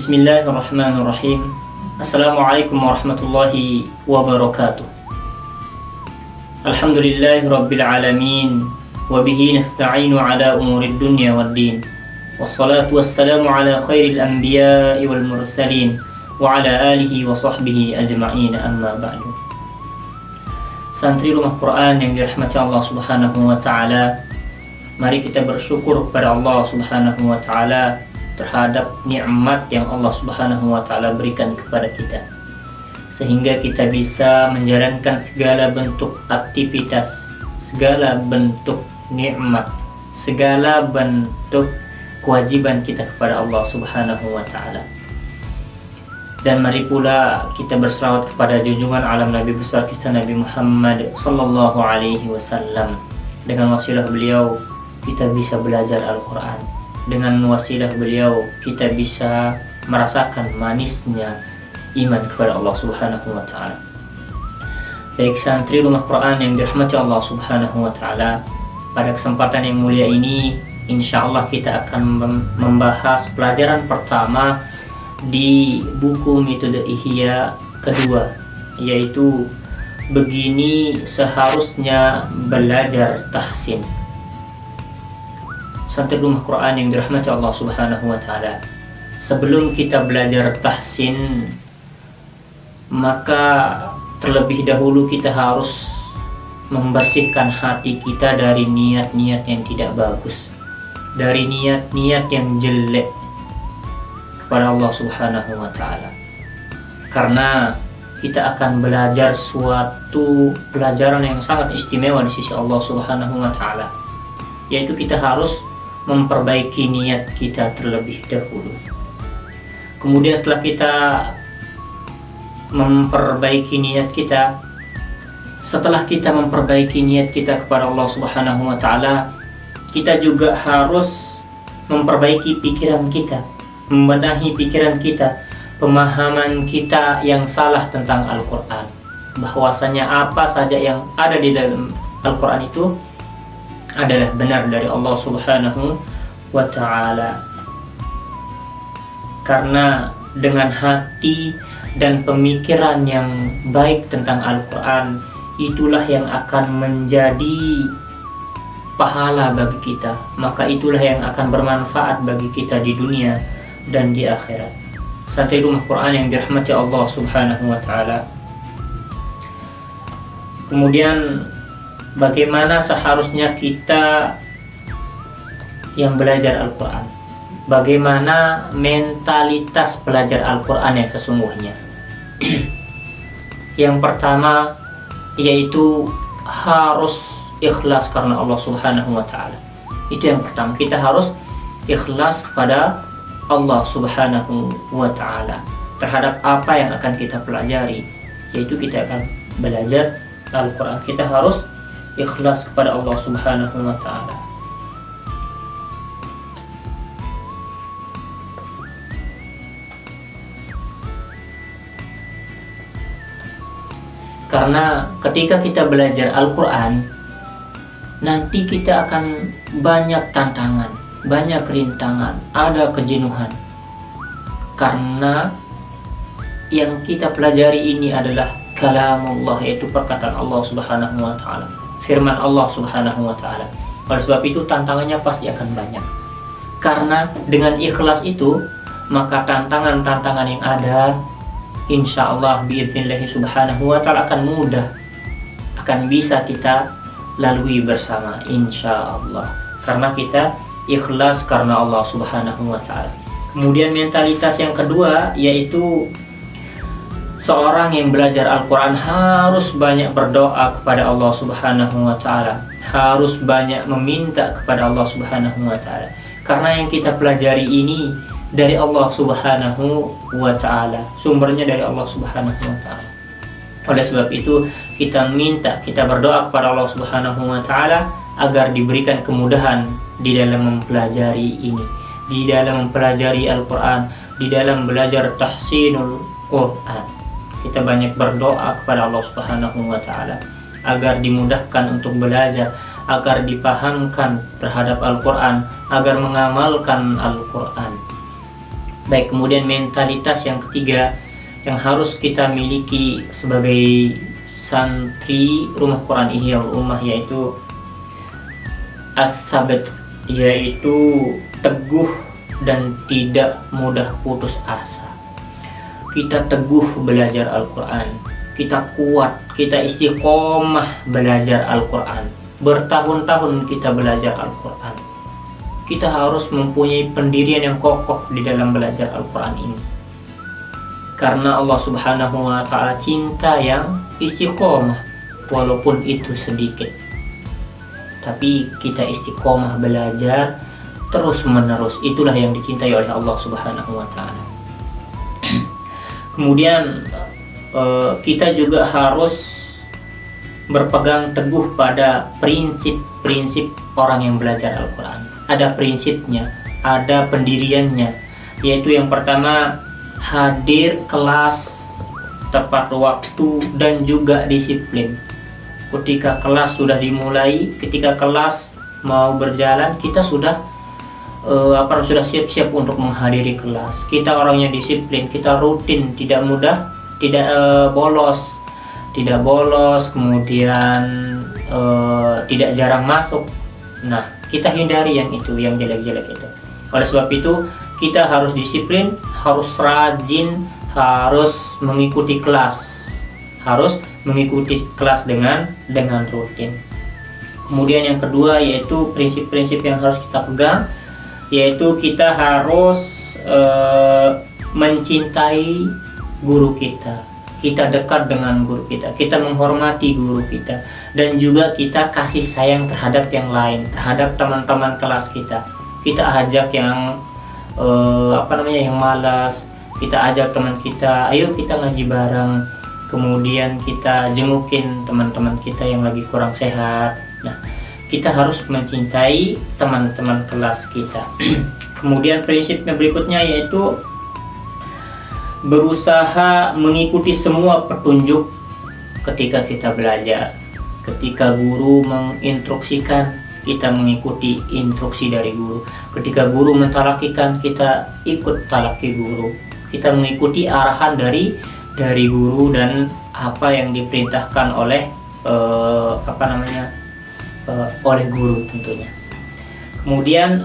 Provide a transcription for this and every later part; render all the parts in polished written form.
Bismillahirrahmanirrahim. Assalamualaikum warahmatullahi wabarakatuh. Alhamdulillahi rabbil alamin. Wabihi nasta'inu ala umurid dunya waddin. Wassalatu wassalamu ala khairil anbiya'i wal mursalin wa ala alihi wa sahbihi ajma'in, amma ba'du. Santri Rumah Quran yang dirahmati Allah subhanahu wa ta'ala, mari kita bersyukur kepada Allah subhanahu wa ta'ala terhadap nikmat yang Allah subhanahu wa ta'ala berikan kepada kita, sehingga kita bisa menjalankan segala bentuk aktivitas, segala bentuk nikmat, segala bentuk kewajiban kita kepada Allah subhanahu wa ta'ala. Dan mari pula kita berselawat kepada junjungan alam Nabi besar kita Nabi Muhammad sallallahu alaihi wasallam. Dengan wasilah beliau kita bisa belajar Al-Quran. Dengan wasilah beliau kita bisa merasakan manisnya iman kepada Allah subhanahu wa ta'ala. Baik santri Rumah Quran yang dirahmati Allah subhanahu wa ta'ala, pada kesempatan yang mulia ini insya Allah kita akan membahas pelajaran pertama di buku Metode Ihya kedua, yaitu begini seharusnya belajar tahsin. Santri Rumah Quran yang dirahmati Allah subhanahu wa ta'ala, sebelum kita belajar tahsin, maka terlebih dahulu kita harus membersihkan hati kita dari niat-niat yang tidak bagus, dari niat-niat yang jelek kepada Allah subhanahu wa ta'ala. Karena kita akan belajar suatu pelajaran yang sangat istimewa di sisi Allah subhanahu wa ta'ala, yaitu kita harus memperbaiki niat kita terlebih dahulu. Kemudian setelah kita memperbaiki niat kita, setelah kita memperbaiki niat kita kepada Allah subhanahu wa ta'ala, kita juga harus memperbaiki pikiran kita, membenahi pikiran kita, pemahaman kita yang salah tentang Al-Quran, bahwasanya apa saja yang ada di dalam Al-Quran itu adalah benar dari Allah subhanahu wa ta'ala. Karena dengan hati dan pemikiran yang baik tentang Al-Quran, itulah yang akan menjadi pahala bagi kita, maka itulah yang akan bermanfaat bagi kita di dunia dan di akhirat. Santri Rumah Quran yang dirahmati Allah subhanahu wa ta'ala, kemudian bagaimana seharusnya kita yang belajar Al-Quran, bagaimana mentalitas belajar Al-Quran yang sesungguhnya. Yang pertama yaitu harus ikhlas karena Allah subhanahu wa ta'ala. Itu yang pertama, kita harus ikhlas kepada Allah subhanahu wa ta'ala terhadap apa yang akan kita pelajari, yaitu kita akan belajar Al-Quran. Kita harus ikhlas kepada Allah subhanahu wa ta'ala. Karena ketika kita belajar Al-Quran, nanti kita akan banyak tantangan, banyak rintangan, ada kejenuhan. Karena yang kita pelajari ini adalah kalamullah, yaitu perkataan Allah subhanahu wa ta'ala, firman Allah subhanahu wa ta'ala. Oleh sebab itu tantangannya pasti akan banyak. Karena dengan ikhlas itu, maka tantangan-tantangan yang ada insya Allah biidznillahi subhanahu wa ta'ala akan mudah, akan bisa kita lalui bersama insya Allah, karena kita ikhlas karena Allah subhanahu wa ta'ala. Kemudian mentalitas yang kedua yaitu seorang yang belajar Al-Quran harus banyak berdoa kepada Allah subhanahu wa ta'ala, harus banyak meminta kepada Allah subhanahu wa ta'ala, karena yang kita pelajari ini dari Allah subhanahu wa ta'ala, sumbernya dari Allah subhanahu wa ta'ala. Oleh sebab itu kita minta, kita berdoa kepada Allah subhanahu wa ta'ala agar diberikan kemudahan di dalam mempelajari ini, di dalam mempelajari Al-Quran, di dalam belajar tahsinul Quran. Kita banyak berdoa kepada Allah subhanahu wa ta'ala agar dimudahkan untuk belajar, agar dipahamkan terhadap Al-Quran, agar mengamalkan Al-Quran. Baik, kemudian mentalitas yang ketiga yang harus kita miliki sebagai santri Rumah Quran Ihyaul Ummah yaitu as-sabat, yaitu teguh dan tidak mudah putus asa. Kita teguh belajar Al-Quran, kita kuat, kita istiqomah belajar Al-Quran. Bertahun-tahun kita belajar Al-Quran. Kita harus mempunyai pendirian yang kokoh di dalam belajar Al-Quran ini. Karena Allah Subhanahu wa Ta'ala cinta yang istiqomah, walaupun itu sedikit. Tapi kita istiqomah belajar terus menerus, itulah yang dicintai oleh Allah Subhanahu wa Ta'ala. Kemudian kita juga harus berpegang teguh pada prinsip-prinsip orang yang belajar Al-Quran. Ada prinsipnya, ada pendiriannya, yaitu yang pertama, hadir kelas tepat waktu dan juga disiplin. Ketika kelas sudah dimulai, ketika kelas mau berjalan, kita sudah sudah siap-siap untuk menghadiri kelas. Kita orangnya disiplin, kita rutin, tidak mudah, tidak bolos, kemudian tidak jarang masuk. Nah, kita hindari yang itu, yang jelek-jelek itu. Oleh sebab itu, kita harus disiplin, harus rajin, harus mengikuti kelas, dengan rutin. Kemudian yang kedua yaitu prinsip-prinsip yang harus kita pegang, yaitu kita harus mencintai guru kita. Kita dekat dengan guru kita, kita menghormati guru kita, dan juga kita kasih sayang terhadap yang lain, terhadap teman-teman kelas kita. Kita ajak yang yang malas, kita ajak teman kita, ayo kita ngaji bareng. Kemudian kita jengukin teman-teman kita yang lagi kurang sehat. Nah, kita harus mencintai teman-teman kelas kita. Kemudian prinsip yang berikutnya yaitu berusaha mengikuti semua petunjuk ketika kita belajar. Ketika guru menginstruksikan, kita mengikuti instruksi dari guru. Ketika guru mentalakikan, kita ikut talaki guru. Kita mengikuti arahan dari guru dan apa yang diperintahkan oleh oleh guru tentunya. Kemudian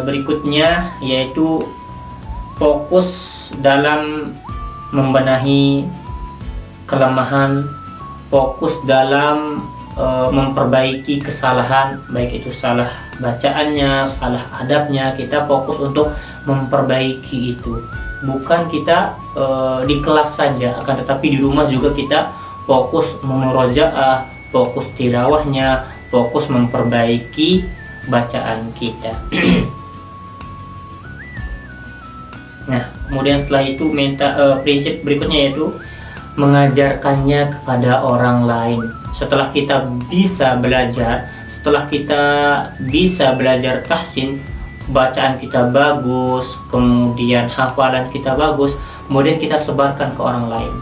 berikutnya yaitu fokus dalam membenahi kelemahan, fokus dalam memperbaiki kesalahan, baik itu salah bacaannya, salah adabnya. Kita fokus untuk memperbaiki itu. Bukan kita di kelas saja, akan tetapi di rumah juga kita fokus memurojaah, fokus tilawahnya, fokus memperbaiki bacaan kita. Nah, kemudian setelah itu prinsip berikutnya yaitu mengajarkannya kepada orang lain. Setelah kita bisa belajar tahsin, bacaan kita bagus, kemudian hafalan kita bagus, kemudian kita sebarkan ke orang lain.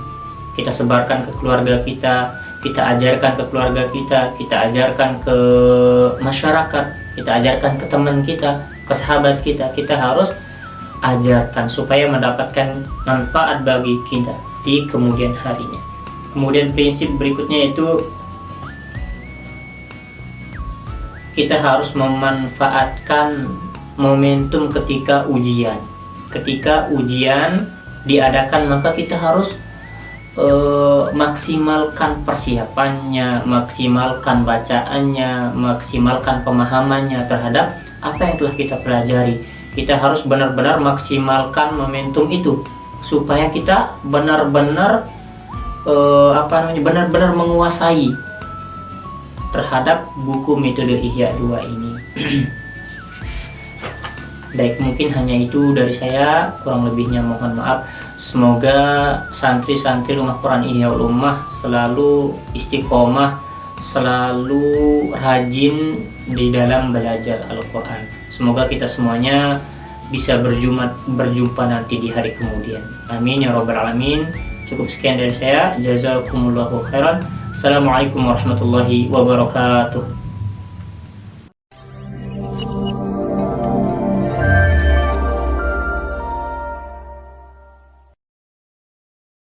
Kita sebarkan ke keluarga kita ajarkan ke keluarga kita ajarkan ke masyarakat, kita ajarkan ke teman kita, ke sahabat kita. Kita harus ajarkan supaya mendapatkan manfaat bagi kita di kemudian harinya. Kemudian prinsip berikutnya yaitu kita harus memanfaatkan momentum ketika ujian. Ketika ujian diadakan, maka kita harus maksimalkan persiapannya, maksimalkan bacaannya, maksimalkan pemahamannya terhadap apa yang telah kita pelajari. Kita harus benar-benar maksimalkan momentum itu supaya kita benar-benar benar-benar menguasai terhadap buku metode Ihya 2 ini. Baik, mungkin hanya itu dari saya, kurang lebihnya mohon maaf. Semoga santri-santri Rumah Quran Ihyaul Ummah selalu istiqomah, selalu rajin di dalam belajar Al-Quran. Semoga kita semuanya bisa berjumpa nanti di hari kemudian. Amin ya rabbal alamin. Cukup sekian dari saya. Jazakumullahu khairan. Assalamualaikum warahmatullahi wabarakatuh.